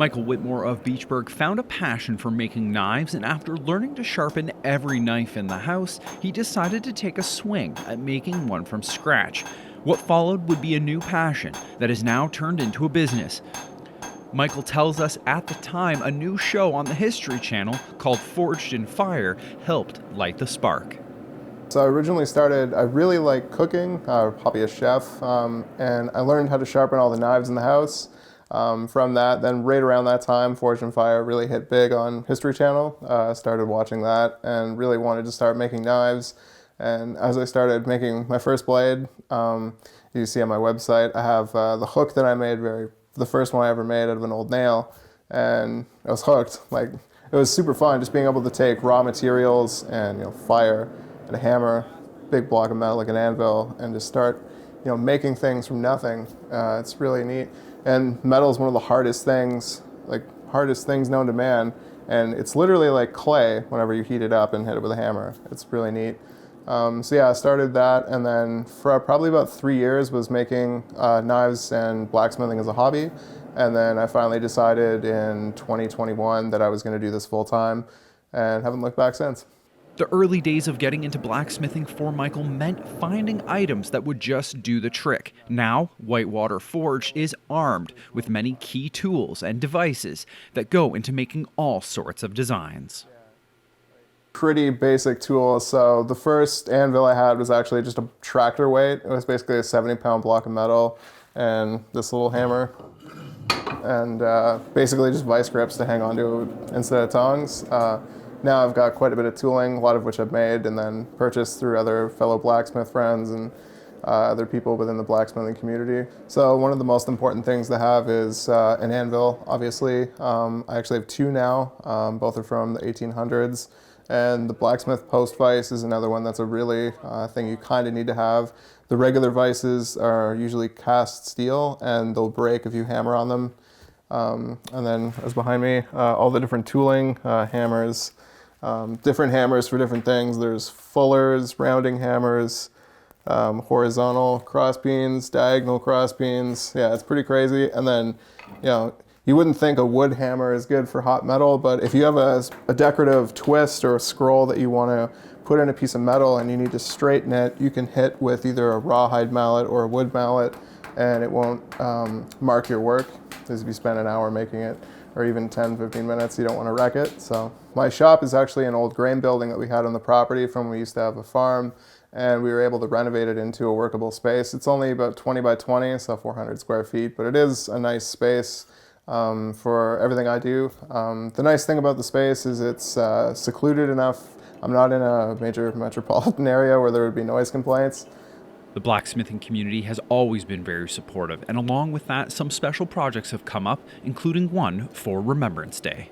Michael Whitmore of Beechburg found a passion for making knives, and after learning to sharpen every knife in the house, he decided to take a swing at making one from scratch. What followed would be a new passion that has now turned into a business. Michael tells us at the time a new show on the History Channel called Forged in Fire helped light the spark. So I originally started, I really like cooking, probably a chef, and I learned how to sharpen all the knives in the house. From that, then right around that time, Forged in Fire really hit big on History Channel. I started watching that and really wanted to start making knives. And as I started making my first blade, you see on my website, I have the hook that I made, the first one I ever made out of an old nail, and I was hooked. Like, it was super fun just being able to take raw materials and fire and a hammer, big block of metal like an anvil, and just start making things from nothing. It's really neat. And metal is one of the hardest things known to man. And it's literally like clay whenever you heat it up and hit it with a hammer. It's really neat. So yeah, I started that, and then for probably about 3 years was making knives and blacksmithing as a hobby. And then I finally decided in 2021 that I was going to do this full time, and haven't looked back since. The early days of getting into blacksmithing for Michael meant finding items that would just do the trick. Now, Whitewater Forge is armed with many key tools and devices that go into making all sorts of designs. Pretty basic tools. So the first anvil I had was actually just a tractor weight. It was basically a 70-pound block of metal and this little hammer, and basically just vice grips to hang onto instead of tongs. Now I've got quite a bit of tooling, a lot of which I've made and then purchased through other fellow blacksmith friends and other people within the blacksmithing community. So one of the most important things to have is an anvil, obviously. I actually have two now. Both are from the 1800s. And the blacksmith post vise is another one that's a really thing you kind of need to have. The regular vices are usually cast steel, and they'll break if you hammer on them. And then, as behind me, all the different tooling, hammers, different hammers for different things. There's fullers, rounding hammers, horizontal crossbeams, diagonal crossbeams. Yeah, it's pretty crazy. And then, you wouldn't think a wood hammer is good for hot metal, but if you have a decorative twist or a scroll that you want to put in a piece of metal and you need to straighten it, you can hit with either a rawhide mallet or a wood mallet, and it won't mark your work. Because if you spend an hour making it, or even 10, 15 minutes, you don't want to wreck it. So my shop is actually an old grain building that we had on the property from when we used to have a farm, and we were able to renovate it into a workable space. It's only about 20 by 20, so 400 square feet, but it is a nice space for everything I do. The nice thing about the space is it's secluded enough. I'm not in a major metropolitan area where there would be noise complaints. The blacksmithing community has always been very supportive, and along with that, some special projects have come up, including one for Remembrance Day.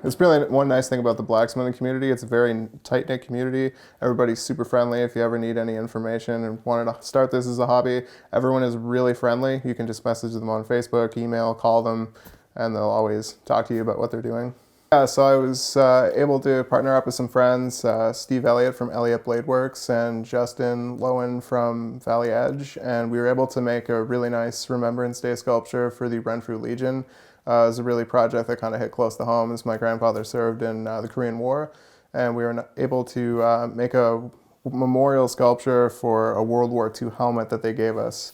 It's really one nice thing about the blacksmithing community. It's a very tight-knit community. Everybody's super friendly. If you ever need any information and wanted to start this as a hobby, everyone is really friendly. You can just message them on Facebook, email, call them, and they'll always talk to you about what they're doing. Yeah, so I was able to partner up with some friends, Steve Elliott from Elliott Blade Works and Justin Lowen from Valley Edge, and we were able to make a really nice Remembrance Day sculpture for the Renfrew Legion. It was a really project that kind of hit close to home, as my grandfather served in the Korean War, and we were able to make a memorial sculpture for a World War II helmet that they gave us,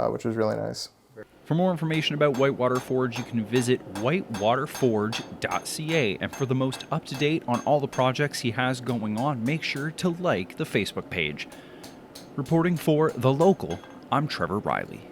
which was really nice. For more information about Whitewater Forge, you can visit whitewaterforge.ca. And for the most up-to-date on all the projects he has going on, make sure to like the Facebook page. Reporting for The Local, I'm Trevor Riley.